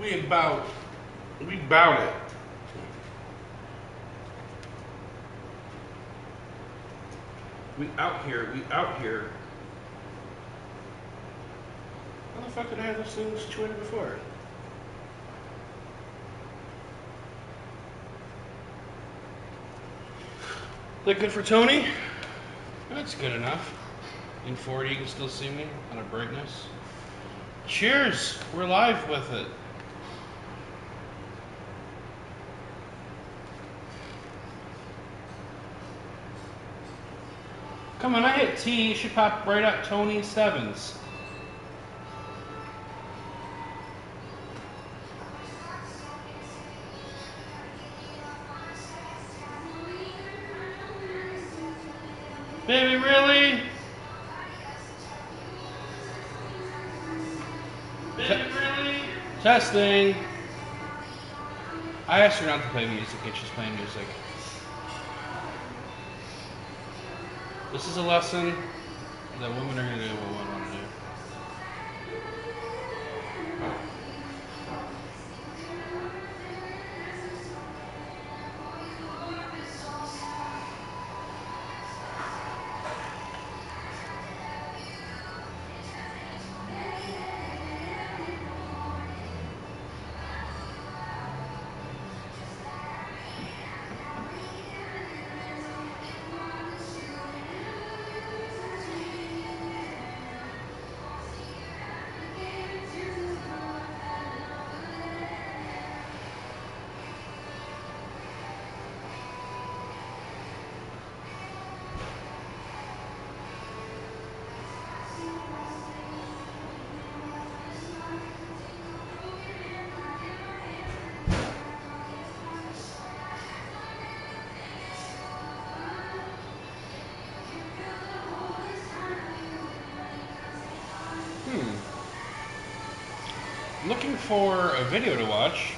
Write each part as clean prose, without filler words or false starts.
We bout it. We out here. How the fuck did I have this thing situated before? That good for Tony? That's good enough. In 40, you can still see me on a brightness. Cheers! We're live with it. Come on, I hit T. You should pop right up tonystebbins. Baby, really? Baby, really? Testing. I asked her not to play music, and she's playing music. This is a lesson that women are going to do what women want to do. Looking for a video to watch.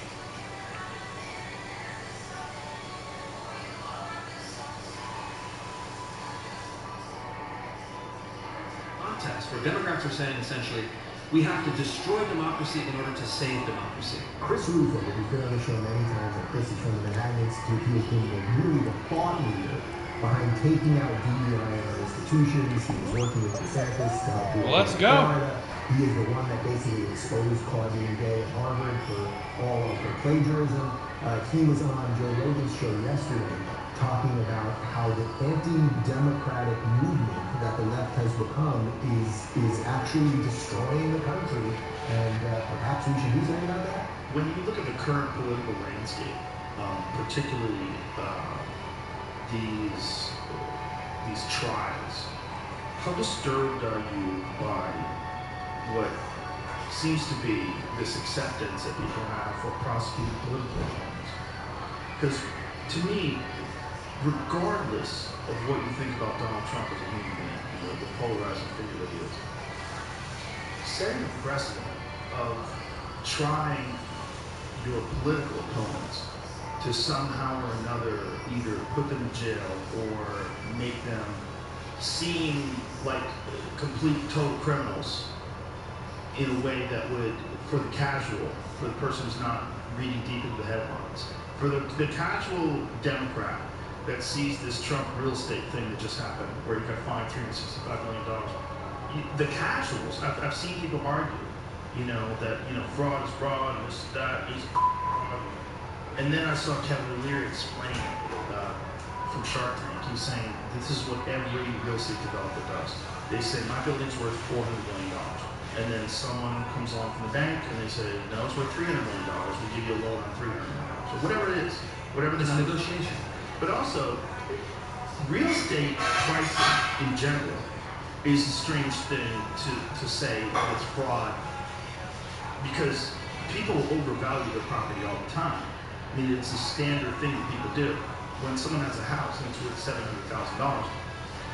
Contest where Democrats are saying essentially we have to destroy democracy in order to save democracy. Chris Rufo, we've been on the show many times, and Chris is from the Manhattan Institute. He has been really the thought leader behind taking out DEI in our institutions. He was working with DeSantis to help do it. Well, let's go. Florida. He is the one that basically exposed Claudine Gay at Harvard for all of her plagiarism. He was on Joe Rogan's show yesterday talking about how the anti-democratic movement that the left has become is actually destroying the country, and perhaps we should do something about that. When you look at the current political landscape, particularly these trials, how disturbed are you by what seems to be this acceptance that people have for prosecuting political opponents? Because to me, regardless of what you think about Donald Trump as a human being, the polarizing figure that he is, setting a precedent of trying your political opponents to somehow or another either put them in jail or make them seem like complete total criminals in a way that would, for the casual, for the person who's not reading deep into the headlines, for the casual Democrat that sees this Trump real estate thing that just happened, where he got fined $365 million. The casuals, I've seen people argue, that, fraud is fraud, and this, that, he's and then I saw Kevin O'Leary explain from Shark Tank. He's saying, this is what every real estate developer does. They say, my building's worth $400 million. And then someone comes along from the bank and they say, no, it's worth $300 million. We give you a loan on $300 million. So whatever it is, whatever the negotiation. But also, real estate pricing in general is a strange thing to say it's fraud, because people overvalue their property all the time. I mean, it's a standard thing that people do. When someone has a house and it's worth $700,000,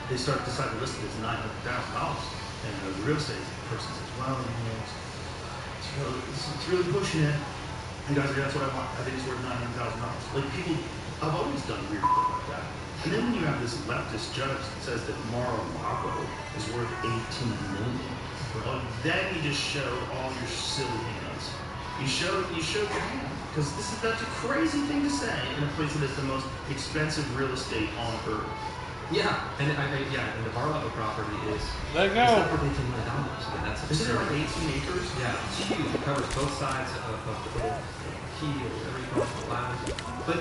they start to decide to list it as $900,000. And the real estate person says, well, it's really pushing it. And guys, that's what I want. I think it's worth $900,000. Like, people, I've always done weird stuff like that. And then when you have this leftist judge that says that Mar-a-Lago is worth $18 million, well, then you just show all your silly hands. You showed your hand. Because that's a crazy thing to say in a place that is the most expensive real estate on earth. Yeah, and and the Bar-Level property is. Let go. It's not for $18 million. Again, that's Isn't it absurd. like 18 acres? Yeah, it's huge. It covers both sides of the little key or whatever you call it, the lounge. But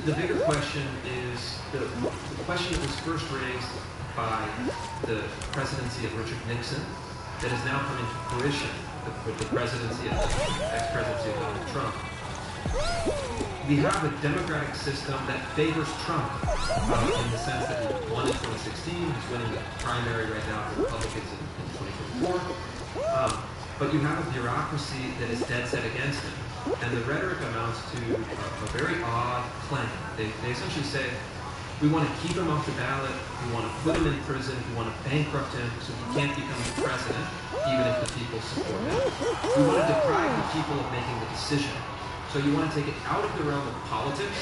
the bigger question is the question that was first raised by the presidency of Richard Nixon that is now coming to fruition with the presidency of ex-presidency of Donald Trump. We have a democratic system that favors Trump in the sense that he won in 2016. He's winning the primary right now for Republicans in 2024. But you have a bureaucracy that is dead set against him. And the rhetoric amounts to a very odd claim. They essentially say, we want to keep him off the ballot, we want to put him in prison, we want to bankrupt him so he can't become the president, even if the people support him. We want to deprive the people of making the decision. So you want to take it out of the realm of politics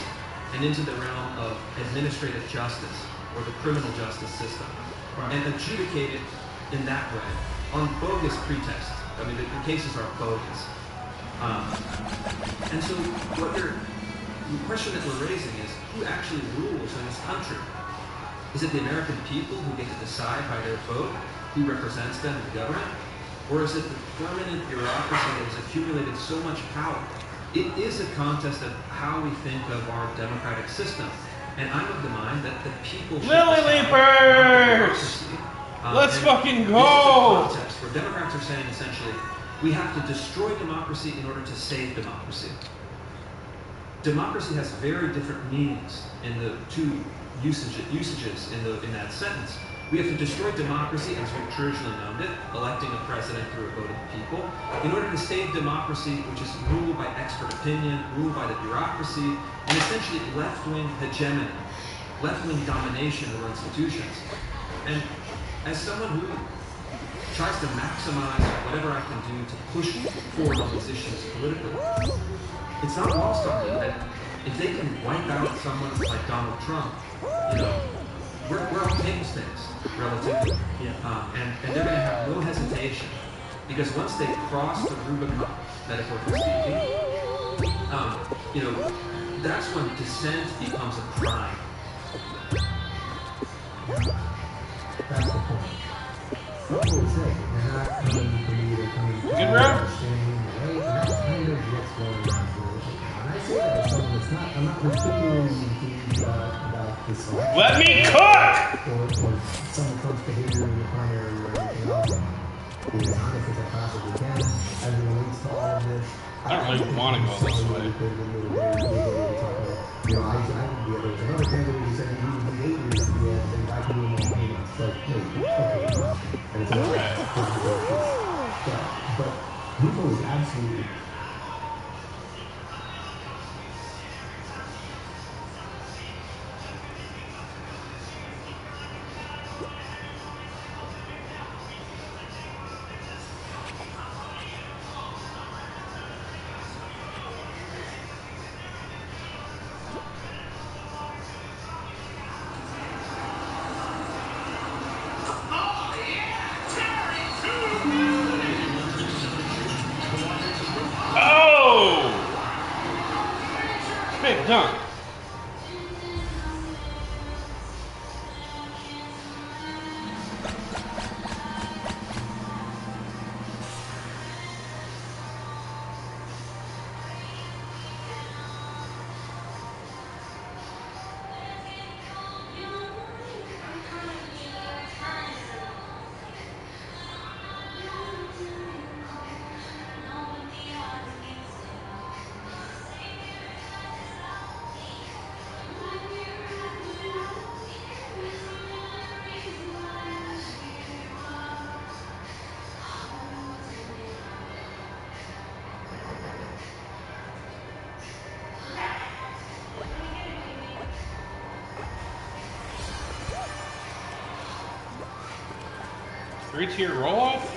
and into the realm of administrative justice or the criminal justice system, and adjudicate it in that way on bogus pretexts. I mean, the cases are bogus. And so the question that we're raising is, who actually rules in this country? Is it the American people who get to decide by their vote who represents them in the government? Or is it the permanent bureaucracy that has accumulated so much power? It is a contest of how we think of our democratic system. And I'm of the mind that the people should Lily Leapers! Let's fucking go! This is a contest where Democrats are saying essentially, we have to destroy democracy in order to save democracy. Democracy has very different meanings in the two usages in that sentence. We have to destroy democracy as we've traditionally known it, electing a president through a vote of the people, in order to save democracy, which is ruled by expert opinion, ruled by the bureaucracy, and essentially left-wing hegemony, left-wing domination over institutions. And as someone who tries to maximize whatever I can do to push forward on these issues politically, it's not lost on me that if they can wipe out someone like Donald Trump, we're all table stakes, relatively. Yeah. And they're going to have no hesitation, because once they cross the Rubicon, metaphorically speaking, that's when dissent becomes a crime. That's the point. What will say? They're not coming for me, they're coming for Good round. right? That's kind of what's going on here. When I say that as someone that's not, I'm not particularly enthused about this election. Let me cook! Or some Trump's behavior in the primary or anything else. Being as honest as I possibly can as it relates to all of this. I don't really want to go this way. There was another candidate who said he would be 8 years to the end, and I can do him all payments. Like, okay. And it's not but Rupo is absolutely. Big dunk. Three-tier roll-off?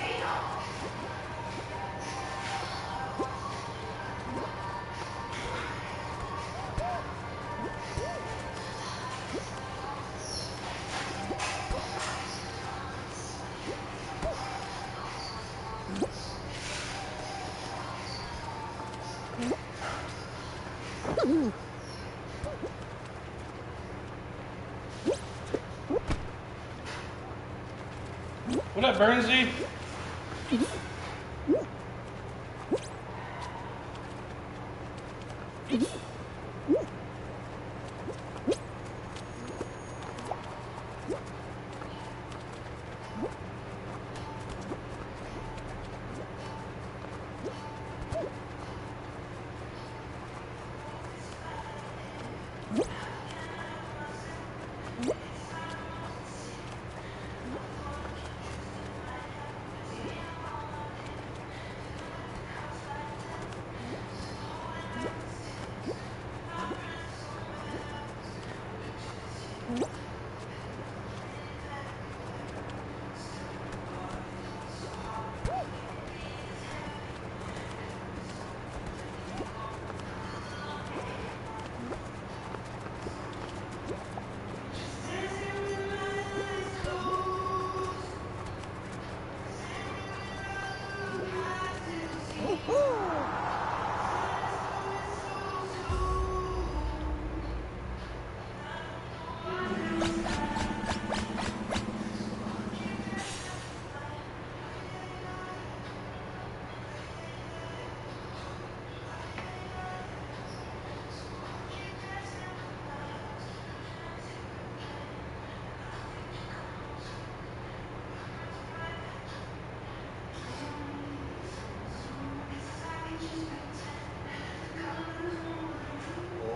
What up, Bernsey?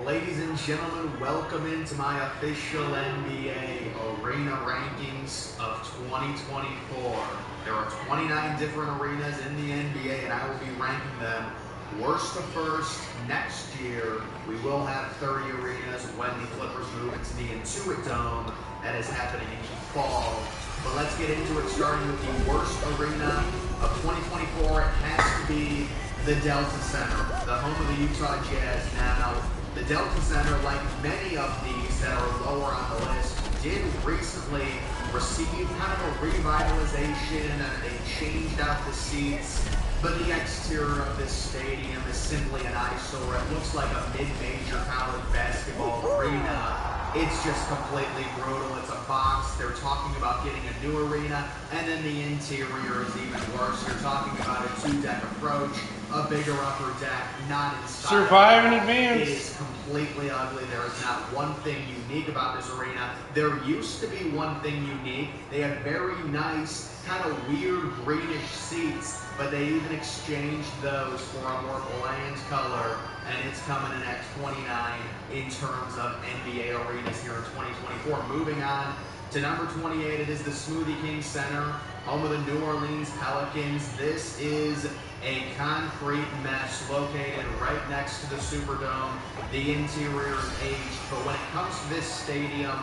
Ladies and gentlemen, welcome into my official NBA Arena Rankings of 2024. There are 29 different arenas in the NBA, and I will be ranking them worst to first. Next year, we will have 30 arenas when the Clippers move into the Intuit Dome. That is happening in the fall. But let's get into it, starting with the worst arena of 2024. It has to be the Delta Center, the home of the Utah Jazz. Now, the Delta Center, like many of these that are lower on the list, did recently receive kind of a revitalization, and they changed out the seats. But the exterior of this stadium is simply an eyesore. It looks like a mid-major college basketball arena. It's just completely brutal. It's a box. They're talking about getting a new arena, and then the interior is even worse. You're talking about a 2-deck approach, a bigger upper deck, not in style. Survive in advance. It is completely ugly. There is not one thing unique about this arena. There used to be one thing unique. They had very nice, kind of weird greenish seats, but they even exchanged those for a more bland color, and it's coming in at 29 in terms of NBA arenas here in 2024. Moving on to number 28, it is the Smoothie King Center, home of the New Orleans Pelicans. This is a concrete mess located right next to the Superdome. The interior is aged, but when it comes to this stadium,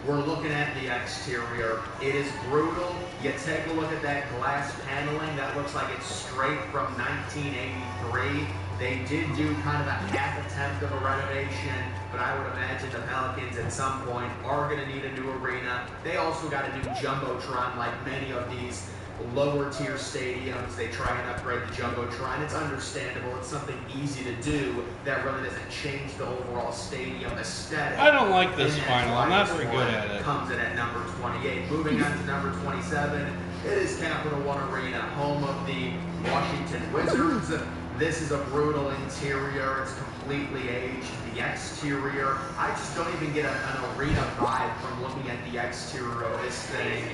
we're looking at the exterior. It is brutal. You take a look at that glass paneling. That looks like it's straight from 1983. They did do kind of a half attempt of a renovation, but I would imagine the Pelicans at some point are going to need a new arena. They also got a new Jumbotron, like many of these lower tier stadiums. They try and upgrade the Jumbotron. It's understandable. It's something easy to do that really doesn't change the overall stadium aesthetic. I don't like this final. I'm not very good at it. Comes in at number 28. Moving on to number 27, it is Capital One Arena, home of the Washington Wizards. This is a brutal interior. It's completely aged. The exterior, I just don't even get an arena vibe from looking at the exterior of this thing.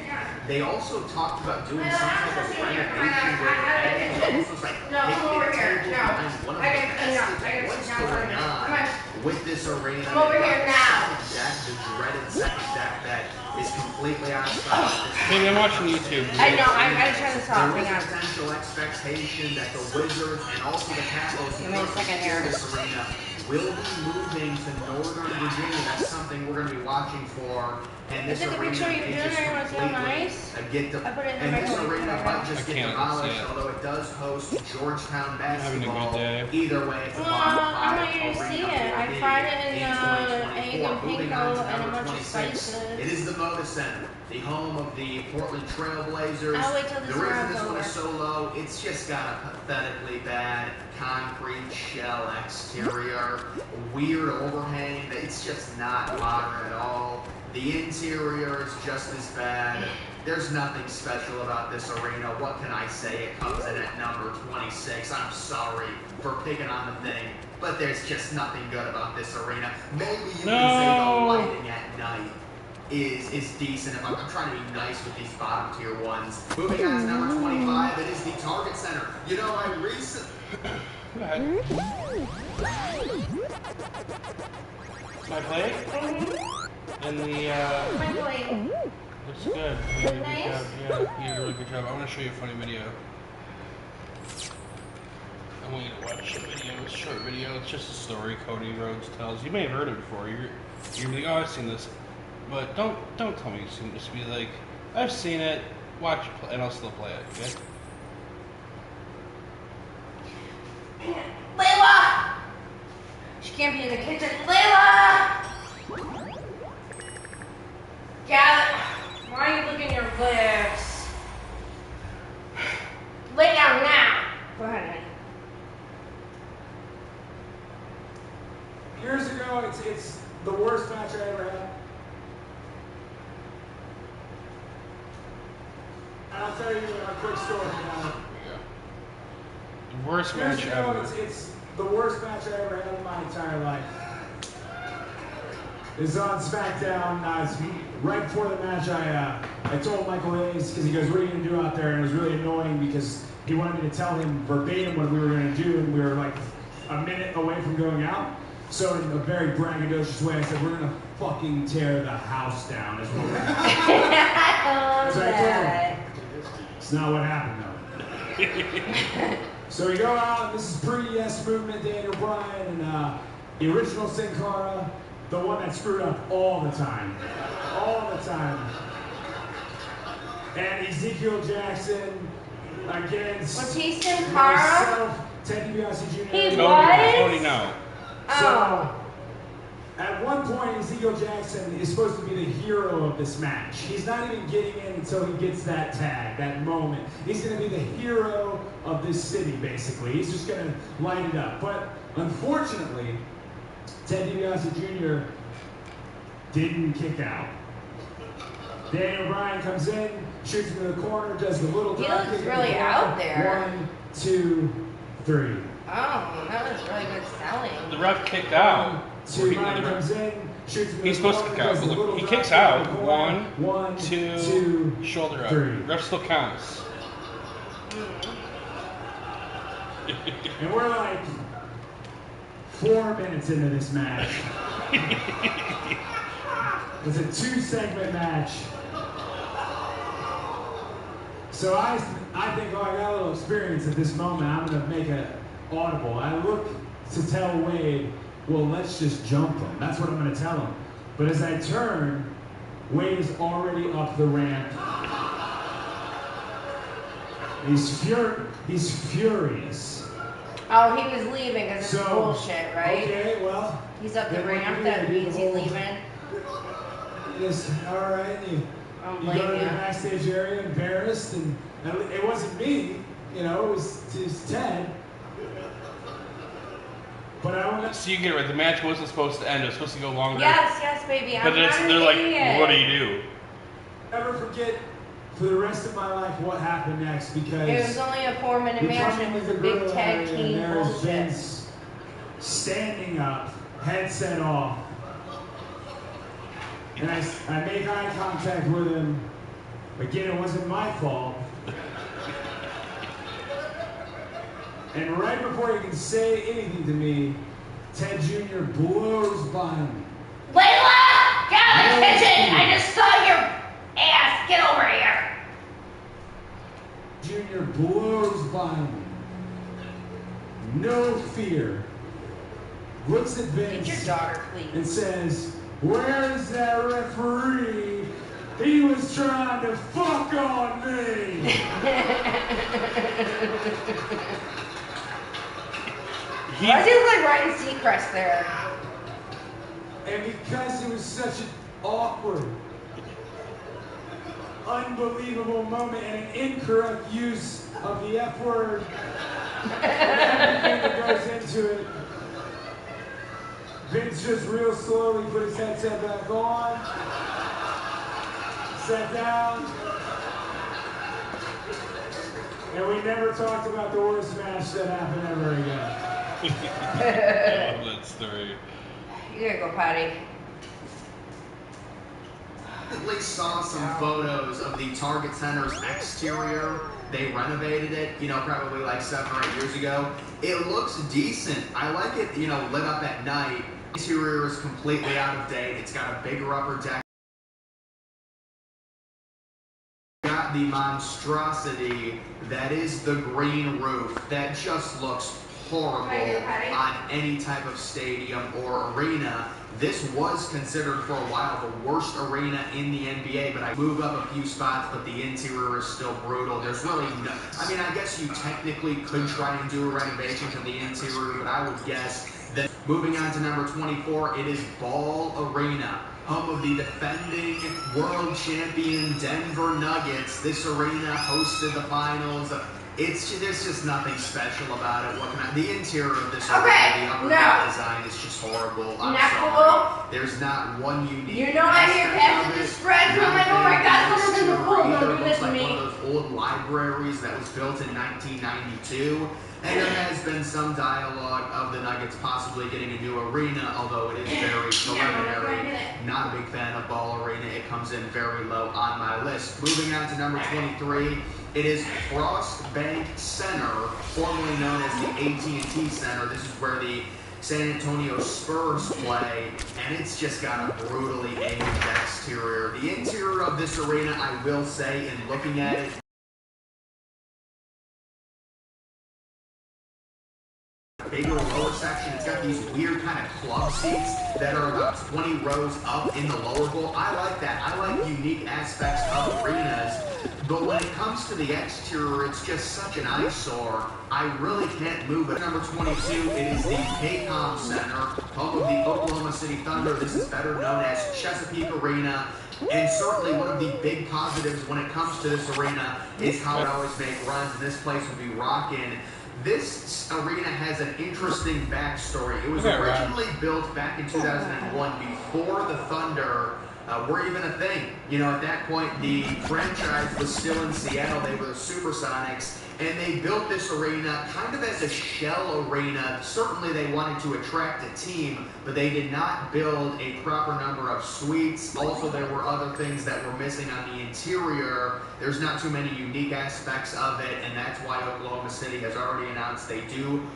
They also talked about doing some type of renovation where it was like taking a table behind one of the baskets. What's going on with this arena? I'm over here now. The dreaded second deck that is completely outside. Maybe I'm watching YouTube. I know, I gotta turn this off. There Hang was on. potential expectation that the Wizards and also the Capitals Give me a second here. this arena will be moving to Northern Virginia. That's something we're going to be watching for. And this Is it the arena picture you're is doing just or you want to see how nice? I put it in the and this microwave. arena might just I get can't demolished, see it. although it does host Georgetown having a good basketball. day. Either way, it's a Well, bottom I five want you to see arena it. I for fried me it in in egg 2024. and Moving pinko on to and a number bunch of 26. spices. It is the Moda Center, the home of the Portland Trail Blazers. I'll wait till this The reason round's this one over. is so low, it's just got a pathetically bad concrete shell exterior, weird overhang. It's just not modern at all. The interior interior is just as bad. There's nothing special about this arena. What can I say? It comes in at number 26. I'm sorry for picking on the thing, but there's just nothing good about this arena. Maybe you can say the lighting at night is decent. If I'm trying to be nice with these bottom tier ones. Moving on to number 25, it is the Target Center. You know, I recently... Go ahead. My plate? And the, My plate. looks good. You did a good job. Yeah, you did a really good job. I want to show you a funny video. I want you to watch a video. It's a short video. It's just a story Cody Rhodes tells. You may have heard it before. You're gonna be like, oh, I've seen this. But don't tell me you've seen it. Just be like, I've seen it. Watch it, and I'll still play it. Okay? Layla! She can't be in the kitchen. Layla! Gavin, why are you looking at your lips? Lay down now. Go ahead, honey. Years ago, it's the worst match I ever had. And I'll tell you a quick story about it. The worst Years match ago, ever. it's the worst match I ever had in my entire life. It's on SmackDown. Right before the match, I told Michael Hayes, because he goes, what are you going to do out there? And it was really annoying because he wanted me to tell him verbatim what we were going to do, and we were like a minute away from going out. So in a very braggadocious way, I said, we're going to fucking tear the house down. Is what we're gonna do. So I told him. It's not what happened, though. So we go out, this is pre-Yes Movement, Daniel Bryan, and the original Sin Cara, the one that screwed up all the time. All the time. And Ezekiel Jackson against Was he Sin Cara? myself, Ted DiBiase Jr. He Tony, was? Tony, no. So, at one point, Ezekiel Jackson is supposed to be the hero of this match. He's not even getting in until he gets that tag, that moment. He's going to be the hero of this city, basically. He's just going to light it up. But unfortunately, Ted DiBiase Jr. didn't kick out. Daniel Bryan comes in, shoots him in the corner, does the little He drop looks kick in really the corner. out there. 1, 2, 3. Oh, that was really good selling. The ref kicked out. Bryan comes in, shoots him in He's the supposed to corner, kick out, does but the look, little he drop kicks kick in out. the corner. 1, 2, shoulder up. 3. Ref still counts. And we're like 4 minutes into this match. It's a 2-segment match. So I think, oh, I got a little experience at this moment. I'm going to make an audible. I look to tell Wade, well, let's just jump him. That's what I'm going to tell him. But as I turn, Wade is already up the ramp. He's furious. Oh, he was leaving because it's So, bullshit, right? Okay, well. He's up the then what ramp, you that do, means you he's leaving. Just, all right, you Don't go blame to the you. backstage area embarrassed, and it wasn't me, you know, it was Ted. But I want to. So you get it right. The match wasn't supposed to end. It was supposed to go longer. Yes, baby. I'm But not an they're like, idiot. what do you do? Never forget for the rest of my life what happened next, because It was only a 4-minute we match. come It into was the a big grill tag area, and team there's bullshit. Vince standing up, headset off. And I make eye contact with him. Again, it wasn't my fault. And right before he can say anything to me, Ted Jr. blows by me. Layla! Get out of the kitchen! I just saw your ass! Get over here! Jr. blows by me. No fear. Looks at Get your Vince daughter, and please. says, "Where's that referee? He was trying to fuck on me." Why does he look like Ryan Seacrest there? And because it was such an awkward, unbelievable moment and an incorrect use of the F word and everything that goes into it, Vince just real slowly put his headset back on, sat down, and we never talked about the worst match that happened ever again. I love that story. You gotta go potty. At least saw some photos of the Target Center's exterior. They renovated it, you know, probably like 7 or 8 years ago. It looks decent. I like it, you know, lit up at night. The interior is completely out of date. It's got a bigger upper deck. Got the monstrosity that is the green roof that just looks horrible on any type of stadium or arena. This was considered for a while the worst arena in the NBA, but I move up a few spots, but the interior is still brutal. There's really no, I mean, I guess you technically could try and do a renovation to the interior, but I would guess that moving on to number 24, it is Ball Arena, home of the defending world champion Denver Nuggets. This arena hosted the finals. There's just nothing special about it. What can the interior of this arena, the upper deck design is just horrible. I'm sorry. Cool. There's not one unique. You know I hear cats in the spread room. I know I got someone in the pool. No, you listen to me. One of those old libraries that was built in 1992. And there has been some dialogue of the Nuggets possibly getting a new arena, although it is very preliminary. Not a big fan of Ball Arena. It comes in very low on my list. Moving on to number 23, it is Frost Bank Center, formerly known as the AT&T Center. This is where the San Antonio Spurs play, and it's just got a brutally aged exterior. The interior of this arena, I will say, in looking at it, bigger lower section. It's got these weird kind of club seats that are about 20 rows up in the lower bowl. I like that. I like unique aspects of arenas. But when it comes to the exterior, it's just such an eyesore. I really can't move it. Number 22, it is the Paycom Center, home of the Oklahoma City Thunder. This is better known as Chesapeake Arena. And certainly one of the big positives when it comes to this arena is how it always makes runs, and this place will be rocking. This arena has an interesting backstory. It was originally built back in 2001 before the Thunder were even a thing. You know, at that point, the franchise was still in Seattle. They were the Supersonics, and they built this arena kind of as a shell arena. Certainly they wanted to attract a team, but they did not build a proper number of suites. Also, there were other things that were missing on the interior. There's not too many unique aspects of it, and that's why Oklahoma City has already announced they do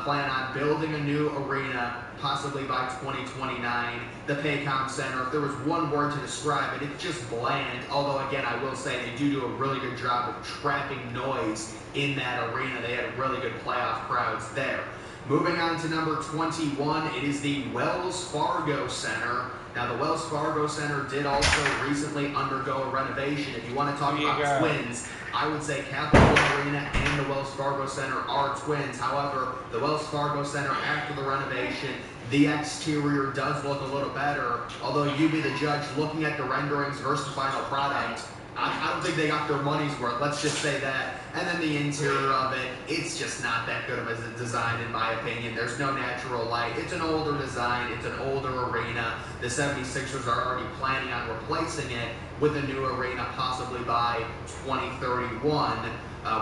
plan on building a new arena, possibly by 2029. The Paycom Center, if there was one word to describe it, it's just bland. Although, again, I will say they do a really good job of trapping noise in that arena. They had really good playoff crowds there. Moving on to number 21, it is the Wells Fargo Center. Now, the Wells Fargo Center did also recently undergo a renovation. If you want to talk about twins, I would say Capital One Arena and the Wells Fargo Center are twins. However, the Wells Fargo Center, after the renovation, the exterior does look a little better. Although you be the judge looking at the renderings versus the final product, I don't think they got their money's worth, let's just say that. And then the interior of it, it's just not that good of a design in my opinion. There's no natural light. It's an older design. It's an older arena. The 76ers are already planning on replacing it with a new arena possibly by 2031.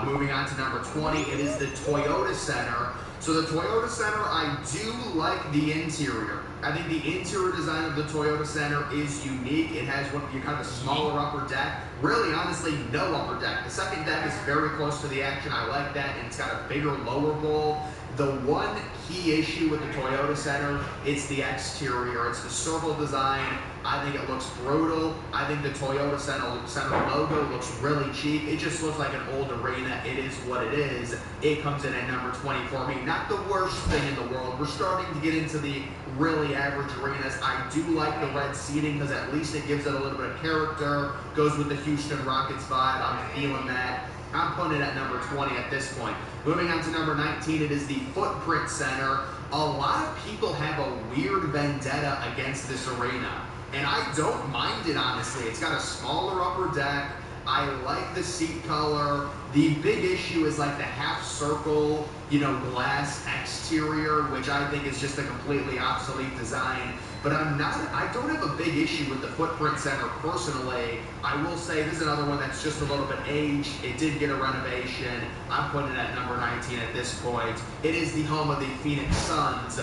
Moving on to number 20, it is the Toyota Center. So the Toyota Center, I do like the interior. I think the interior design of the Toyota Center is unique. It has what you kind of a smaller upper deck. Really, honestly, no upper deck. The second deck is very close to the action. I like that, and it's got a bigger lower bowl. The one key issue with the Toyota Center, it's the exterior. It's the circle design. I think it looks brutal. I think the Toyota Center logo looks really cheap. It just looks like an old arena. It is what it is. It comes in at number 20 for me. Not the worst thing in the world. We're starting to get into the really average arenas. I do like the red seating because at least it gives it a little bit of character. Goes with the Houston Rockets vibe. I'm feeling that. I'm putting it at number 20 at this point. Moving on to number 19, it is the Footprint Center. A lot of people have a weird vendetta against this arena, and I don't mind it, honestly. It's got a smaller upper deck. I like the seat color. The big issue is like the half circle, glass exterior, which I think is just a completely obsolete design. But I don't have a big issue with the footprint center personally. I will say this is another one that's just a little bit aged. It did get a renovation. I'm putting it at number 19 at this point. It is the home of the Phoenix Suns.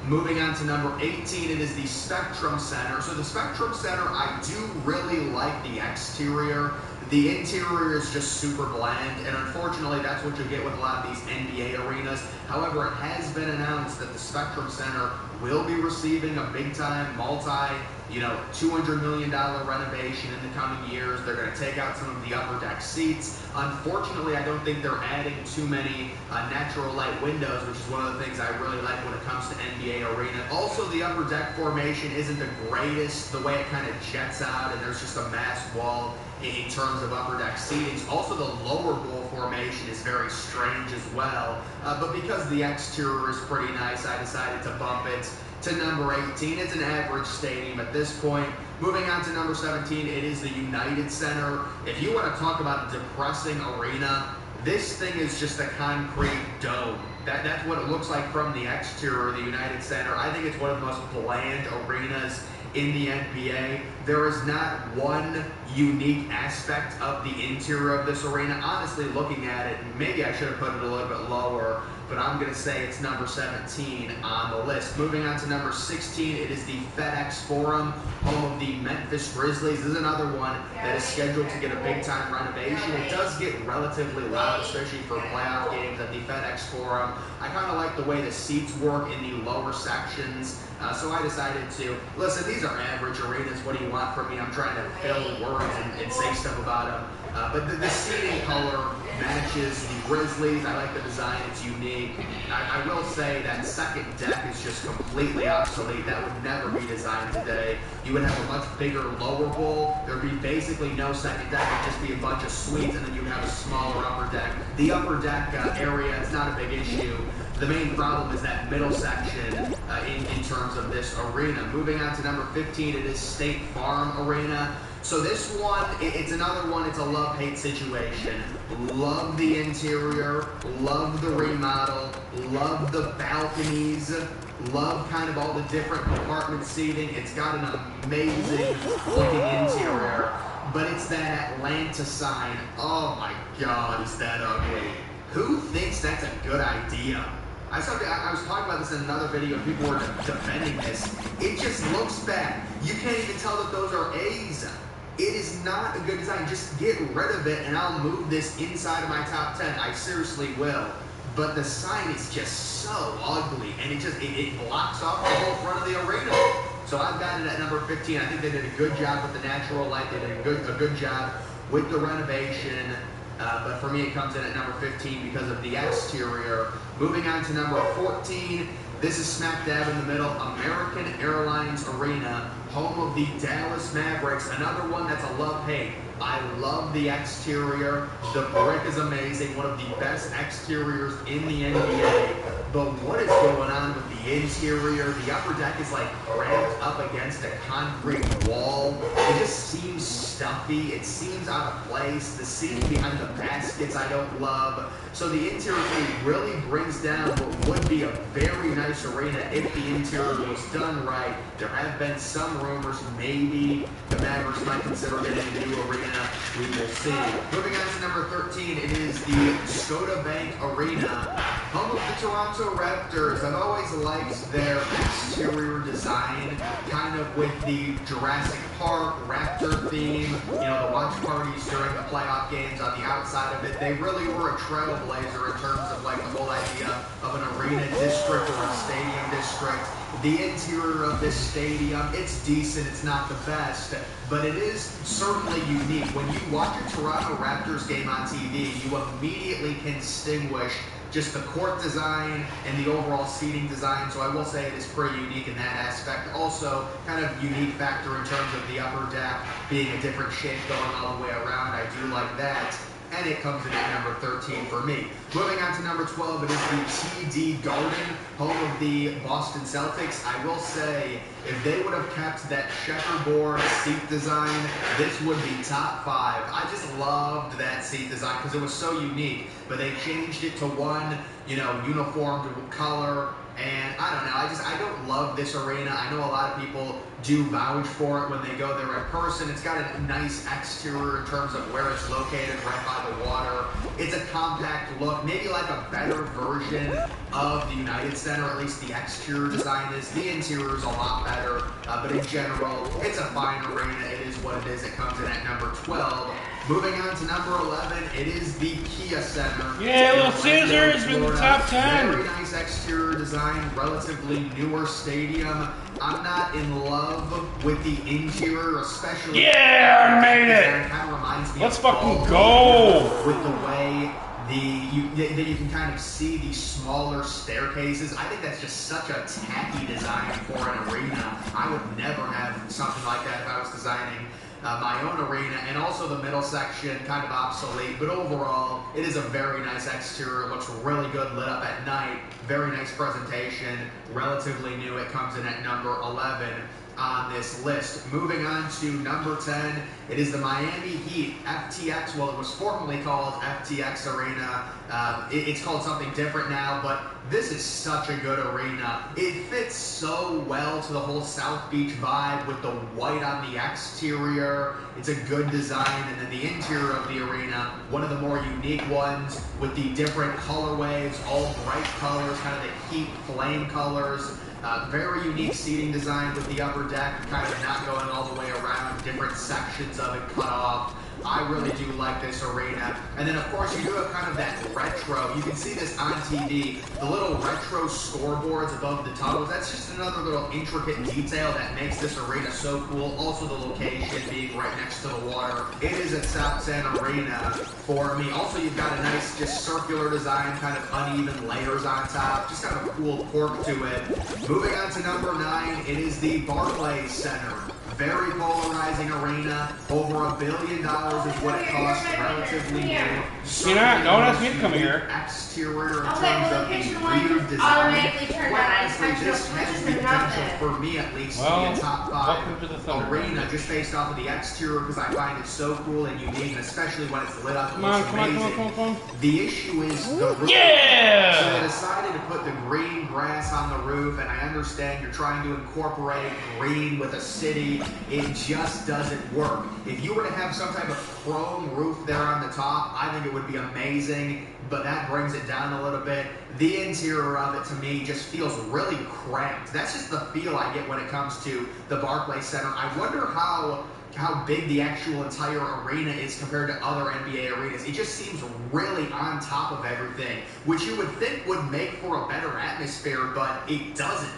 Moving on to number 18, it is the Spectrum Center. So the Spectrum Center, I do really like the exterior. The interior is just super bland, and unfortunately that's what you get with a lot of these NBA arenas. However, it has been announced that the Spectrum Center will be receiving a big-time $200 million renovation in the coming years. They're going to take out some of the upper deck seats. Unfortunately, I don't think they're adding too many natural light windows, which is one of the things I really like when it comes to NBA arena. Also, the upper deck formation isn't the greatest, the way it kind of jets out, and there's just a mass wall in terms of upper deck seatings. Also, the lower bowl formation is very strange as well. But because the exterior is pretty nice, I decided to bump it to number 18. It's an average stadium at this point. Moving on to number 17, it is the United Center. If you want to talk about a depressing arena, this thing is just a concrete dome. That's what it looks like from the exterior of the United Center. I think it's one of the most bland arenas in the NBA. There is not one unique aspect of the interior of this arena. Honestly, looking at it, maybe I should have put it a little bit lower, but I'm going to say it's number 17 on the list. Moving on to number 16, it is the FedEx Forum, home of the Memphis Grizzlies. This is another one that is scheduled to get a big-time renovation. It does get relatively loud, especially for playoff games at the FedEx Forum. I kind of like the way the seats work in the lower sections, so I decided to, listen, these are average arenas. What do you want from me? I'm trying to fill words and say stuff about them. But the seating color matches the Grizzlies. I like the design. It's unique. I will say that second deck is just completely obsolete. That would never be designed today. You would have a much bigger lower bowl. There would be basically no second deck. It would just be a bunch of suites, and then you would have a smaller upper deck. The upper deck area is not a big issue. The main problem is that middle section in terms of this arena. Moving on to number 15, it is State Farm Arena. So this one, it's another one, it's a love-hate situation. Love the interior, love the remodel, love the balconies, love kind of all the different compartment seating. It's got an amazing looking interior, but it's that Atlanta sign. Oh my God, is that ugly. Who thinks that's a good idea? I was talking about this in another video and people were defending this. It just looks bad. You can't even tell that those are A's. It is not a good design. Just get rid of it and I'll move this inside of my top 10. I seriously will. But the sign is just so ugly and it blocks off the whole front of the arena. So I've got it at number 15. I think they did a good job with the natural light. They did a good job with the renovation. But for me, it comes in at number 15 because of the exterior. Moving on to number 14, this is smack dab in the middle, American Airlines Arena, home of the Dallas Mavericks. Another one that's a love-hate. I love the exterior. The brick is amazing, one of the best exteriors in the NBA. But what is going on with the interior? The upper deck is like cramped up against a concrete wall. It just seems stuffy. It seems out of place. The seating behind the baskets I don't love. So the interior really brings down what would be a very nice arena if the interior was done right. There have been some rumors maybe the Mavericks might consider getting a new arena. We will see. Moving on to number 13, it is the Scotiabank Arena, home of the Toronto Raptors. I've always liked their exterior design, kind of with the Jurassic Park Raptor theme, the watch parties during the playoff games on the outside of it. They really were a trailblazer in terms of like the whole idea of an arena district or a stadium district. The interior of this stadium, it's decent, it's not the best, but it is certainly unique. When you watch a Toronto Raptors game on TV, you immediately can distinguish just the court design and the overall seating design, so I will say it is pretty unique in that aspect. Also, kind of unique factor in terms of the upper deck being a different shape going all the way around. I do like that. and it comes in at number 13 for me. Moving on to number 12, it is the TD Garden, home of the Boston Celtics. I will say, if they would have kept that checkerboard seat design, this would be top 5. I just loved that seat design because it was so unique, but they changed it to one, uniform color. And I don't know, I don't love this arena. I know a lot of people do vouch for it when they go there in person. It's got a nice exterior in terms of where it's located, right by the water. It's a compact look, maybe like a better version of the United Center, at least the exterior design is. The interior is a lot better, but in general, it's a fine arena. It is what it is. It comes in at number 12. Moving on to number 11, it is the Kia Center. Yeah, Little Caesar has been the top 10. Very nice exterior design, relatively newer stadium. I'm not in love with the interior, especially. Yeah, I made it. It kind of reminds me Let's of fucking go. With the way that you can kind of see these smaller staircases. I think that's just such a tacky design for an arena. I would never have something like that if I was designing my own arena. And also the middle section, kind of obsolete, but overall, it is a very nice exterior. It looks really good lit up at night. Very nice presentation, relatively new. It comes in at number 11 on this list. Moving on to number 10, it is the Miami Heat FTX. Well, it was formerly called FTX Arena. It's called something different now, but this is such a good arena. It fits so well to the whole South Beach vibe with the white on the exterior. It's a good design, and then the interior of the arena, one of the more unique ones with the different colorways, all bright colors, kind of the Heat flame colors. Very unique seating design with the upper deck, kind of not going all the way around, different sections of it cut off. I really do like this arena. And then, of course, you do have kind of that retro. You can see this on TV, the little retro scoreboards above the tunnels. That's just another little intricate detail that makes this arena so cool. Also, the location being right next to the water. It is a top 10 arena for me. Also, you've got a nice, just circular design, kind of uneven layers on top. Just kind of a cool quirk to it. Moving on to number 9, it is the Barclays Center. Very polarizing arena. Over $1 billion is what it costs. Relatively new. You know, no one has me to come here. Exterior in Okay, terms well, of the kitchen the one weird design. automatically turned on. I Honestly, touched this no has switches the or potential nothing. for me at least to Well, be a top welcome 5 to the Thunder arena Room. just based off of the exterior because I find it so cool and unique, and especially when it's lit up. It Come on, looks come on, amazing. come on, come on. The issue is the roof. Yeah! So they decided to put the green grass on the roof, and I understand you're trying to incorporate green with a city. It just doesn't work. If you were to have some type of chrome roof there on the top, I think it would be amazing, but that brings it down a little bit. The interior of it, to me, just feels really cramped. That's just the feel I get when it comes to the Barclays Center. I wonder how big the actual entire arena is compared to other NBA arenas. It just seems really on top of everything, which you would think would make for a better atmosphere, but it doesn't.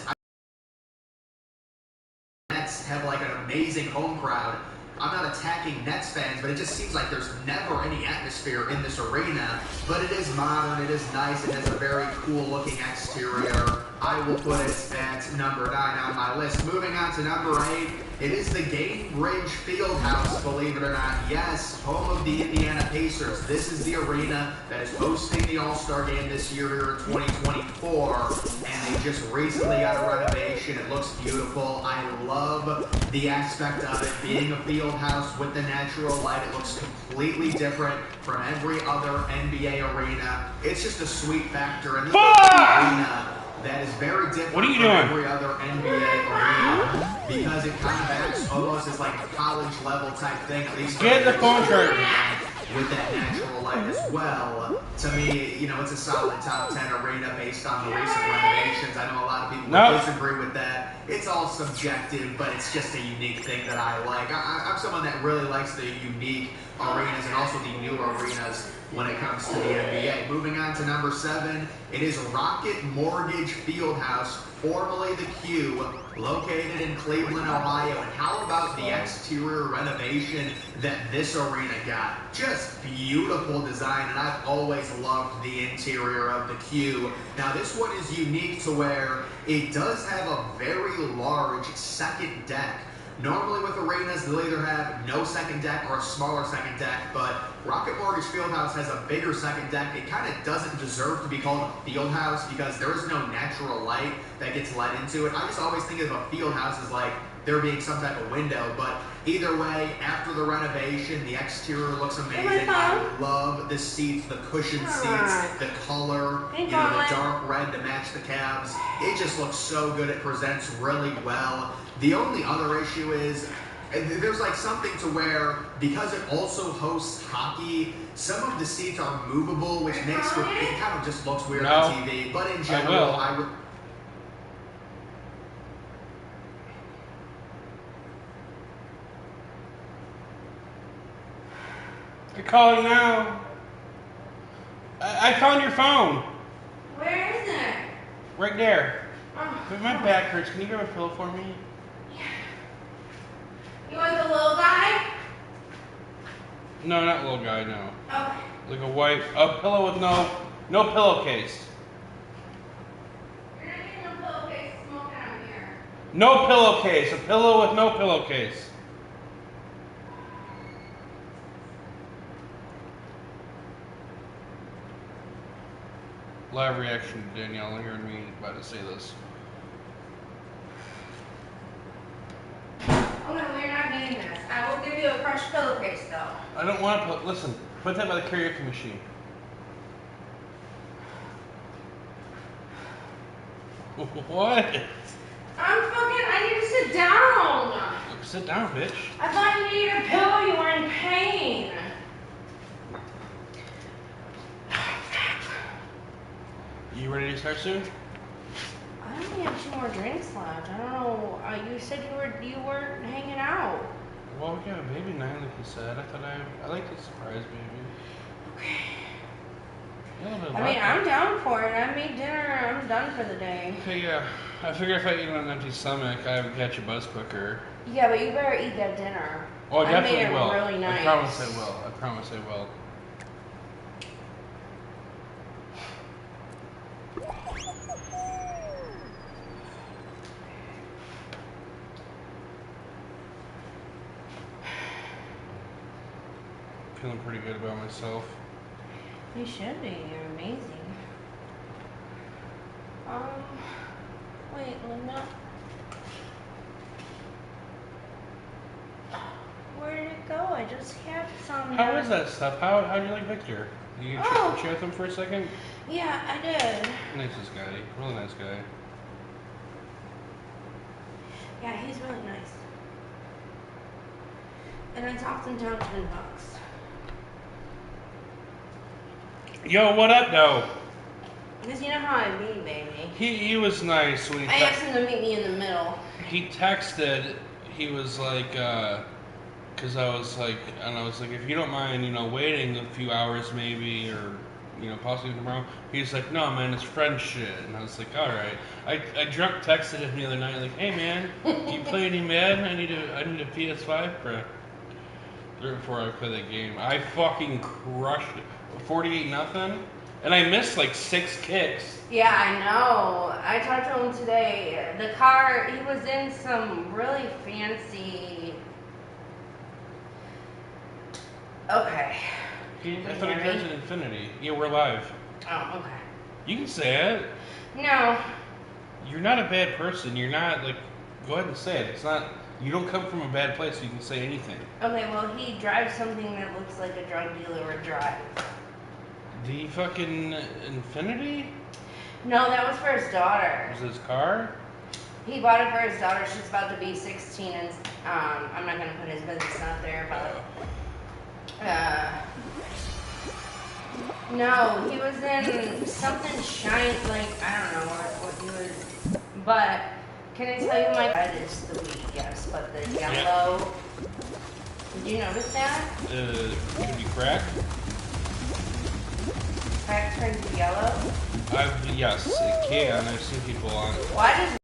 Nets have like an amazing home crowd. I'm not attacking Nets fans, but it just seems like there's never any atmosphere in this arena. But it is modern, it is nice, it has a very cool looking exterior. I will put it at number 9 on my list. Moving on to number 8, it is the Gainbridge Fieldhouse, believe it or not. Yes, home of the Indiana Pacers. This is the arena that is hosting the All-Star Game this year here in 2024. And they just recently got a renovation. It looks beautiful. I love the aspect of it being a field house with the natural light. It looks completely different from every other NBA arena. It's just a sweet factor. And this arena that is very different from every other NBA arena because it kind of acts almost as like a college level type thing. At least get the contract with that natural light as well. To me, it's a solid top 10 arena based on the recent renovations. I know a lot of people would disagree with that. It's all subjective, but it's just a unique thing that I like. I'm someone that really likes the unique arenas and also the new arenas when it comes to the NBA. Moving on to number 7, it is Rocket Mortgage Fieldhouse, formerly the Q, located in Cleveland, Ohio. And how about the exterior renovation that this arena got? Just beautiful design, and I've always loved the interior of the Q. Now this one is unique to where it does have a very large second deck, Normally with arenas, they'll either have no second deck or a smaller second deck, but Rocket Mortgage Fieldhouse has a bigger second deck. It kind of doesn't deserve to be called a fieldhouse because there is no natural light that gets let into it. I just always think of a fieldhouse as like there being some type of window, but either way, after the renovation, the exterior looks amazing. I love the seats, the cushioned seats, the color, the dark red to match the cabs. It just looks so good. It presents really well. The only other issue is there's like something to where, because it also hosts hockey, some of the seats are movable, which makes it kind of just looks weird on TV. But in general, I would. You're calling now. I found your phone. Where is it? Right there. Oh. But my back hurts. Can you grab a pillow for me? Yeah. You want the little guy? No, not little guy, no. Okay. Like a pillow with no pillowcase. You're not getting no pillowcase smoking out here. No pillowcase. A pillow with no pillowcase. Live reaction to Danielle hearing me about to say this. Okay, well, you're not getting this. I will give you a fresh pillowcase, though. I don't want to put. Listen, put that by the karaoke machine. What? I need to sit down. Sit down, bitch. I thought you needed a pillow. You were in pain. You ready to start soon? I only have 2 more drinks left. I don't know. You said you weren't hanging out. Well, we got a baby night, like you said. I like to surprise baby. Okay. Yeah, I mean, I'm down for it. I made dinner. I'm done for the day. Okay, yeah. I figure if I eat on an empty stomach, I would catch a buzz quicker. Yeah, but you better eat that dinner. Oh, I definitely made it will. Really nice. I promise I will. I promise I will. Feeling pretty good about myself. You should be. You're amazing. Wait, Linda. Where did it go? I just had some. How is that stuff? How do you like Victor? You chat with him for a second? Yeah, I did. Nicest guy. Really nice guy. Yeah, he's really nice. And I talked him down $10. Yo, what up, though? Because you know how I be, baby. He was nice when he. I asked him to meet me in the middle. He texted. He was like, because I was like, if you don't mind, waiting a few hours maybe, or possibly tomorrow. He's like, no, man, it's friend shit. And I was like, all right. I drunk texted him the other night, like, hey, man, do you play any Madden? I need a PS5 for before I play that game. I fucking crushed it. 48-0, and I missed like 6 kicks. Yeah, I know. I talked to him today. The car, he was in some really fancy. Okay. I thought he drives an Infinity. Yeah, we're live. Oh, okay. You can say it. No. You're not a bad person. You're not go ahead and say it. It's not. You don't come from a bad place. So you can say anything. Okay, well, he drives something that looks like a drug dealer would drive. The fucking Infinity? No, that was for his daughter. Was it his car? He bought it for his daughter. She's about to be 16, and I'm not gonna put his business out there, but no, he was in something shiny, like I don't know what he was. But can I tell you, my red is the weed, yes, but the yellow. Did you notice that? Could be crack. Crack turns to yellow. Yes, it can. I've seen people on. Why does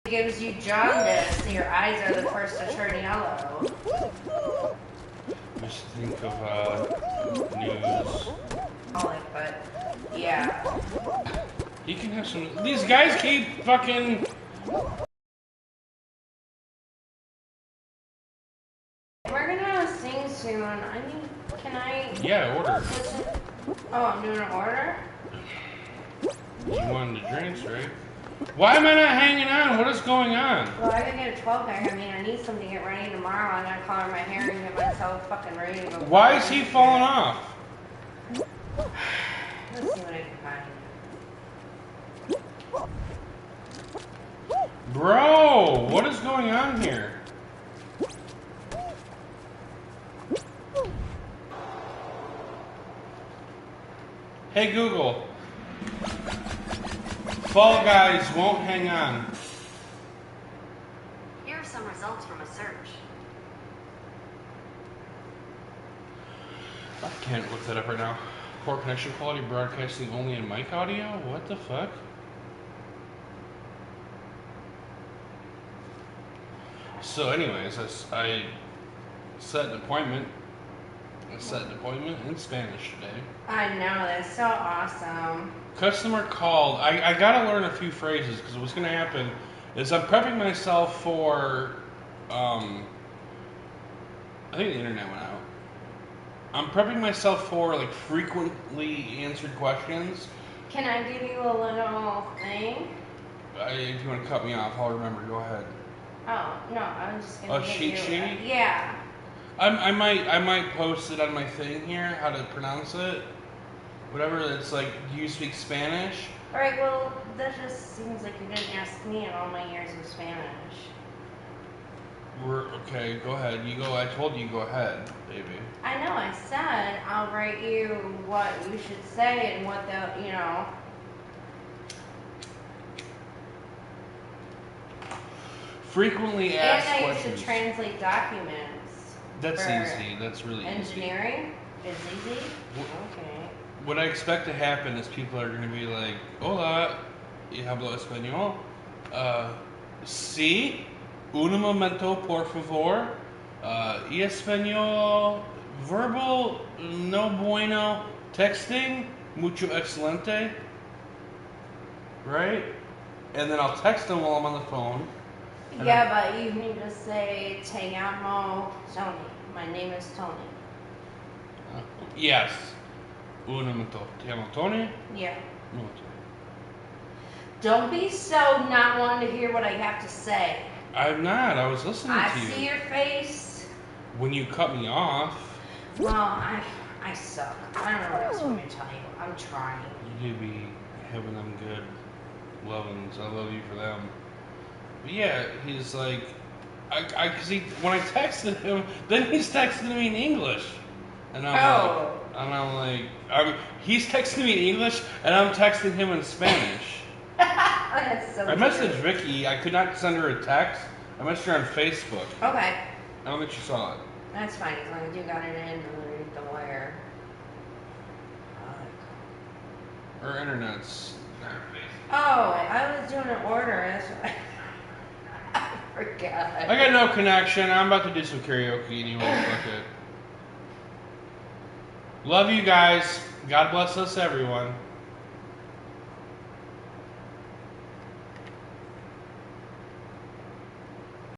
it gives you jaundice? Your eyes are the first to turn yellow. Just think of news. But yeah. He can have some. These guys keep fucking. We're gonna sing soon. I mean, can I? Yeah, order. Oh, I'm doing an order? You wanted the drinks, right? Why am I not hanging on? What is going on? Well, I gotta get a 12 pack. I mean, I need something to get ready tomorrow. I gotta color my hair and get myself fucking ready to go. Why is he falling off? Let's see what I can find. Bro, what is going on here? Hey Google, Fall Guys won't hang on. Here are some results from a search. I can't look that up right now. Poor connection quality, broadcasting only in mic audio? What the fuck? So anyways, I set an appointment. I set an appointment in Spanish today. I know, that's so awesome. Customer called. I gotta learn a few phrases because what's gonna happen is I'm prepping myself for. I think the internet went out. I'm prepping myself for like frequently answered questions. Can I give you a little thing? If you want to cut me off, I'll remember. Go ahead. Oh, no, I'm just gonna A give cheat you. sheet? Yeah. I might post it on my thing here how to pronounce it. Whatever. It's like, do you speak Spanish? Alright, well, that just seems like you didn't ask me in all my years of Spanish. Okay, go ahead. You go. I told you go ahead, baby. I know, I said I'll write you what you should say and what the, you know. Frequently And asked I used questions. to translate documents. That's for easy. That's really easy. Engineering is easy? Okay. What I expect to happen is people are going to be like, "Hola, y hablo español. Sí, un momento, por favor. Y español, verbal, no bueno. Texting, mucho excelente." Right? And then I'll text them while I'm on the phone. Yeah, but you can just say, Te llamo Tony. My name is Tony. Yes. Un momento. Te llamo Tony? Yeah. Un momento. Don't be so not wanting to hear what I have to say. I'm not. I was listening I to you. see your face. When you cut me off, Well, I suck. I don't know what else I'm going to tell you. I'm trying. you could be having them good lovings. I love you for them. But yeah, he's like, cause when I texted him, then he's texting me in English. And I'm like, he's texting me in English, and I'm texting him in Spanish. That's so I weird. messaged Vicky. I could not send her a text. I messaged her on Facebook. Okay. I don't think she saw it. That's fine, as long as you got it in underneath the wire. Her internet's. Oh, I was doing an order. That's why. I forgot. I got no connection. I'm about to do some karaoke anyway. Fuck it. Love you guys. God bless us, everyone.